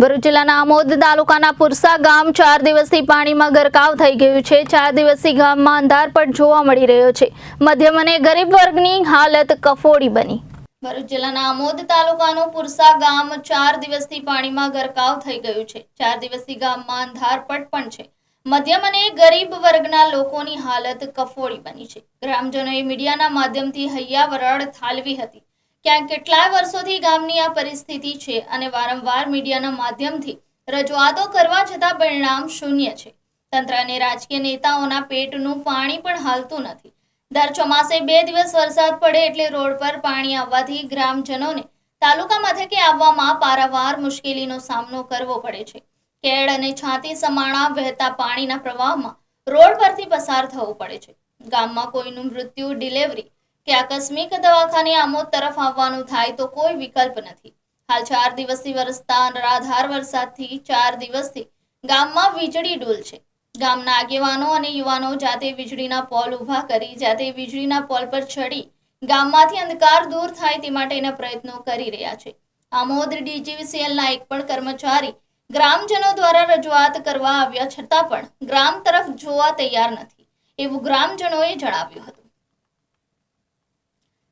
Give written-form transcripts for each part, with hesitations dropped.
ભરૂચ જિલ્લાના આમોદ તાલુકાના પુરસા ગામ 4 દિવસથી પાણીમાં ગરકાવ થઈ ગયું છે। 4 દિવસથી ગામમાં અંધારપટ જોવા મળી રહ્યો છે। મધ્યમ અને ગરીબ વર્ગની હાલત કફોડી બની। ભરૂચ જિલ્લાના આમોદ તાલુકાનું પુરસા ગામ 4 દિવસથી પાણીમાં ગરકાવ થઈ ગયું છે। 4 દિવસથી ગામમાં અંધારપટ પણ છે। મધ્યમ અને ગરીબ વર્ગના લોકોની હાલત કફોડી બની છે। ગ્રામજનોએ મીડિયાના માધ્યમથી હૈયાવરળ ઠાલવી હતી। ક્યાંક કેટલાય વર્ષોથી ગામની આ પરિસ્થિતિ છે અને વારંવાર મીડિયાના માધ્યમથી રજૂઆતો કરવા છતાં પરિણામ શૂન્ય છે। તંત્ર અને રાજકીય નેતાઓના પેટનું પાણી પણ હાલતું નથી। દર ચોમાસે 2 દિવસ વરસાદ પડે એટલે રોડ પર પાણી આવવાથી ગ્રામજનોને તાલુકા મથકે આવવામાં પારાવાર મુશ્કેલીનો સામનો કરવો પડે છે। કેળ અને છાતી સમાણા વહેતા પાણીના પ્રવાહમાં રોડ પરથી પસાર થવું પડે છે। ગામમાં કોઈનું મૃત્યુ, ડિલિવરી કે આકસ્મિક દવાખાને આમોદ તરફ આવવાનું થાય તો કોઈ વિકલ્પ નથી। હાલ 4 દિવસથી વરસતા અનરાધાર વરસાદથી 4 દિવસથી ગામમાં વીજળી ડૂલ છે। ગામના આગેવાનો અને યુવાનો જાતે વીજળીના પોલ ઊભા કરી જાતે વીજળીના પોલ પર ચડી ગામમાંથી અંધકાર દૂર થાય તે માટેના પ્રયત્નો કરી રહ્યા છે। આમોદ ડીજીવીસીએલના એક પણ કર્મચારી ગ્રામજનો દ્વારા રજૂઆત કરવા આવ્યા છતાં પણ ગ્રામ તરફ જોવા તૈયાર નથી એવું ગ્રામજનોએ જણાવ્યું હતું।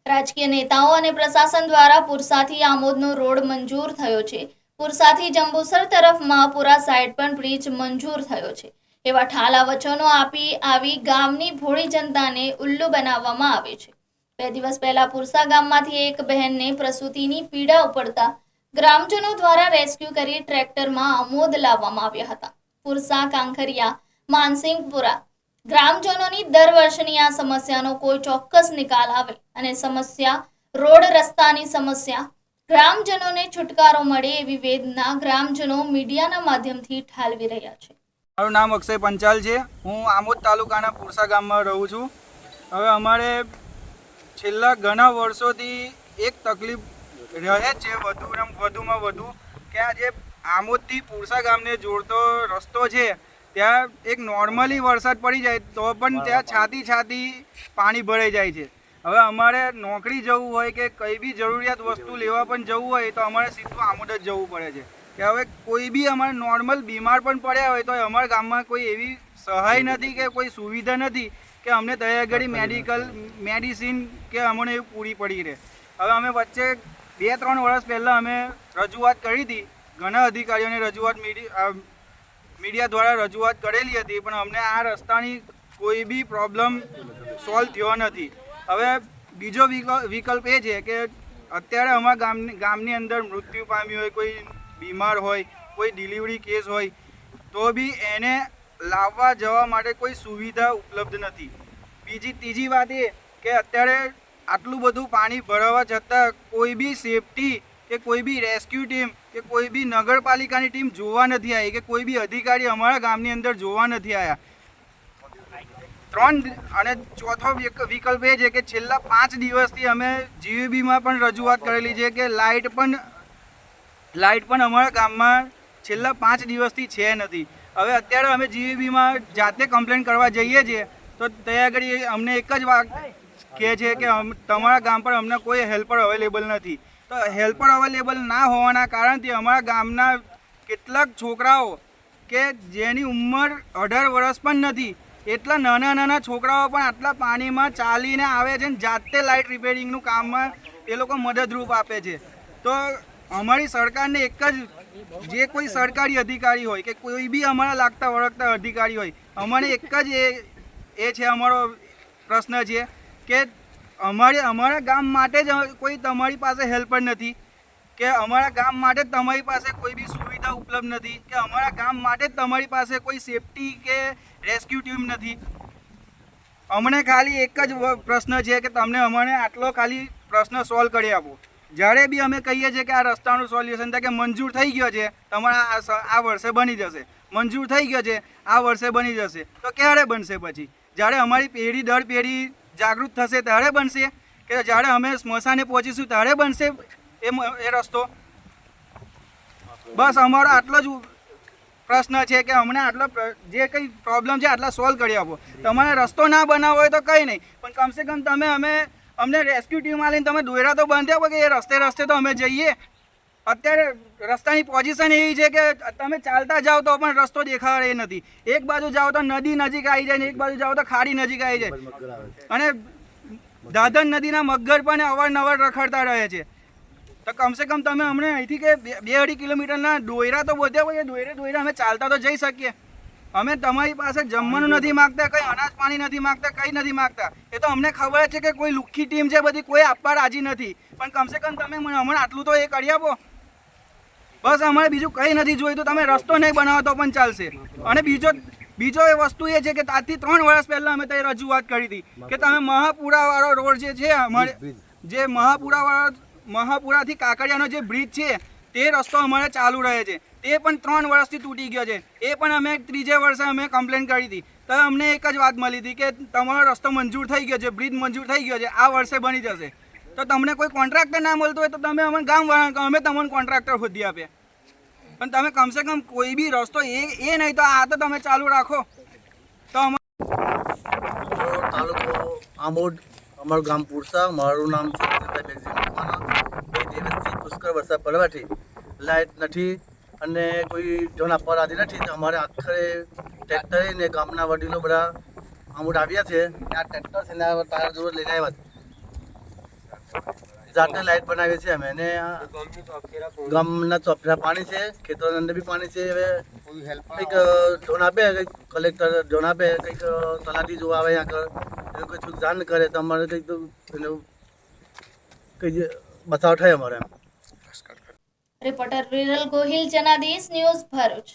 રાજકીય નેતાઓ અને પ્રશાસન દ્વારા પુરસાથી આમોદનો રોડ મંજૂર થયો છે। પુરસાથી જંબુસર તરફ મહાપુરા સાઈડ પર બ્રિજ મંજૂર થયો છે। એવા ઠાલા વચનો આપી આવી ગામની ભોળી જનતાને ઉલ્લુ બનાવવામાં આવે છે। 2 દિવસ પહેલા પુરસા ગામમાંથી એક બહેનને પ્રસૂતિની પીડા ઉપડતા ગ્રામજનો દ્વારા રેસ્ક્યુ કરી ટ્રેક્ટરમાં આમોદ લાવવામાં આવ્યા હતા। પુરસા, કાંકરિયા, માનસિંગપુરા ગ્રામજનોની દર વર્ષની આ સમસ્યાનો કોઈ ચોક્કસ નિકાલ આવે અને સમસ્યા રોડ રસ્તાની સમસ્યા ગ્રામજનોને છુટકારો મળે એવી વેદના ગ્રામજનો મીડિયાના માધ્યમથી ઠાલવી રહ્યા છે। મારું નામ અક્ષય પંચાલ છે। હું આમોદ તાલુકાના પુરસા ગામમાં રહું છું। હવે અમારે છેલ્લા ઘણા વર્ષોથી એક તકલીફ રહે છે વધુમાં વધુ કે આ જે આમોદથી પુરસા ગામને જોડતો રસ્તો છે ત્યાં એક નોર્મલી વરસાદ પડી જાય તો પણ ત્યાં છાતી પાણી ભરાઈ જાય છે। હવે અમારે નોકરી જવું હોય કે કંઈ બી જરૂરિયાત વસ્તુ લેવા પણ જવું હોય તો અમારે સીધું આમોદ જ જવું પડે છે કે હવે કોઈ બી અમારે નોર્મલ બીમાર પણ પડ્યા હોય તો અમારા ગામમાં કોઈ એવી સહાય નથી કે કોઈ સુવિધા નથી કે અમને તૈયાર મેડિસિન કે અમને એવું પૂરી પડી રહે। હવે અમે વચ્ચે 2-3 વર્ષ પહેલાં અમે રજૂઆત કરી હતી, ઘણા અધિકારીઓને રજૂઆત મીડિયા દ્વારા રજૂઆત કરેલી હતી પણ અમને આ રસ્તાની કોઈ બી પ્રોબ્લેમ સોલ્વ થયો નથી। હવે બીજો વિકલ્પ એ છે કે અત્યારે અમારા ગામની અંદર મૃત્યુ પામ્યું હોય, કોઈ બીમાર હોય, કોઈ ડિલિવરી કેસ હોય તો બી એને લાવવા જવા માટે કોઈ સુવિધા ઉપલબ્ધ નથી। ત્રીજી વાત એ કે અત્યારે આટલું બધું પાણી ભરાવા છતાં કોઈ બી સેફટી કે કોઈ બી રેસ્ક્યુ ટીમ કે કોઈ બી નગરપાલિકાની ટીમ જોવા નથી આવી કે કોઈ બી અધિકારી અમારા ગામની અંદર જોવા નથી આવ્યા। અને ચોથો વિકલ્પ એ છે કે છેલ્લા 5 દિવસથી અમે જીવીબીમાં પણ રજૂઆત કરેલી છે કે લાઇટ પણ અમારા ગામમાં છેલ્લા 5 દિવસથી છે નથી। હવે અત્યારે અમે જીવીબીમાં જાતે કમ્પ્લેન કરવા જઈએ છીએ તો ત્યાં આગળ અમને એક જ વાત કહે છે કે તમારા ગામ પર અમને કોઈ હેલ્પર અવેલેબલ નથી। તો હેલ્પર અવેલેબલ ના હોવાના કારણથી અમારા ગામના કેટલાક છોકરાઓ કે જેની ઉંમર 18 વર્ષ પણ નથી એટલા નાના છોકરાઓ પણ આટલા પાણીમાં ચાલીને આવે છે અને જાતે લાઇટ રિપેરિંગનું કામમાં એ લોકો મદદરૂપ આપે છે। તો અમારી સરકારને એક જ જે કોઈ સરકારી અધિકારી હોય કે કોઈ બી અમારા લાગતા વળગતા અધિકારી હોય અમારે એક જ એ છે અમારો પ્રશ્ન છે કે અમારા ગામ માટે જ કોઈ તમારી પાસે હેલ્પર નથી કે અમારા ગામ માટે જ તમારી પાસે કોઈ બી સુવિધા ઉપલબ્ધ નથી કે અમારા ગામ માટે જ તમારી પાસે કોઈ સેફટી કે રેસ્ક્યુ ટીમ નથી। અમને ખાલી એક જ પ્રશ્ન છે કે તમને અમને આટલો ખાલી પ્રશ્ન સોલ્વ કરી આપો। જ્યારે બી અમે કહીએ છીએ કે આ રસ્તાનું સોલ્યુશન થાય કે મંજૂર થઈ ગયો છે તમારા આ વર્ષે બની જશે, મંજૂર થઈ ગયો છે આ વર્ષે બની જશે, તો ક્યારે બનશે? પછી જ્યારે અમારી પેઢી દર પેઢી જાગૃત થશે ત્યારે બનશે કે જ્યારે અમે સ્મશાને પહોંચીશું ત્યારે બનશે એ રસ્તો? બસ અમારો આટલો જ પ્રશ્ન છે કે અમને આટલો જે કંઈ પ્રોબ્લેમ છે આટલા સોલ્વ કરી આપો। તમારે રસ્તો ના બનાવવો હોય તો કંઈ નહીં પણ કમસે કમ તમે અમને રેસ્ક્યુ ટીમ આવીને તમે દોયરા તો બાંધી આપો કે એ રસ્તે તો અમે જઈએ। અત્યારે રસ્તાની પોઝિશન એવી છે કે તમે ચાલતા જાઓ તો પણ રસ્તો દેખાડે એ નથી. એક બાજુ જાઓ તો નદી નજીક આવી જાય ને એક બાજુ જાઓ તો ખાડી નજીક આવી જાય. અને દાદર નદીના મગર પણ અવારનવાર રખડતા રહે છે. તો કમસે કમ તમે અમને અહીંથી કે 2-2.5 કિલોમીટરના દોયરા તો બોધ્યા હોય, દોયરે અમે ચાલતા તો જઈ શકીએ. અમે તમારી પાસે જમવાનું નથી માગતા, કંઈ અનાજ પાણી નથી માગતા, કંઈ નથી માગતા. એ તો અમને ખબર છે કે કોઈ લુખ્ખી ટીમ છે બધી, કોઈ આપવા રાજી નથી. પણ કમસે કમ તમે અમને આટલું તો એ કરી આપો. બસ અમારે બીજું કંઈ નથી જોઈતું. તમે રસ્તો નહીં બનાવો તો પણ ચાલશે. અને બીજો એ વસ્તુ એ છે કે આજથી 3 વર્ષ પહેલાં અમે ત્યાં રજૂઆત કરી હતી કે તમે મહાપુરાવાળો રોડ જે છે અમારે, જે મહાપુરાથી કાંકરિયાનો જે બ્રિજ છે તે રસ્તો અમારે ચાલુ રહે છે, તે પણ 3 વર્ષથી તૂટી ગયો છે. એ પણ અમે 3જે વર્ષે અમે કમ્પ્લેન કરી હતી. તો અમને એક જ વાત મળી હતી કે તમારો રસ્તો મંજૂર થઈ ગયો છે, બ્રિજ મંજૂર થઈ ગયો છે, આ વર્ષે બની જશે. તો તમને કોઈ કોન્ટ્રાક્ટર ના મળતો હોય તો તમે અમને ગામવાળા કહો, અમે તમને કોન્ટ્રાક્ટર શોધી આપીએ. પણ તમે કમસે કમ કોઈ બી રસ્તો એ નહીં તો આ તો તમે ચાલુ રાખો તો તાલુકો આમોદ, અમારું ગામ પુરસા, મારું નામ છે બે દિવસથી પુષ્કળ વરસાદ પડવાથી લાઇટ નથી અને કોઈ જોન આપવા રાજી નથી. તો અમારે આખરે ટ્રેક્ટરે ને ગામના વડીલો બધા આમોદ આવ્યા છે. આ ટ્રેક્ટર છે ને તાર જોર લઈને આવ્યા છે. જાતે લાઇટ બનાવીએ છીએ અમે. અને ગામના ચોફેરા પાણી છે, ખેતરોની અંદર બી પાણી છે. હવે કંઈક જોન આપે, કંઈક કલેક્ટર જોન આપે, કંઈક તલાટી જોવા આવે અહીંયા આગળ, એનું કંઈક જાણ કરે તો અમારે કંઈક તો એનું કંઈ બચાવ થાય અમારે એમ. Reporter Viral Gohil, Janadesh news, Bharuch.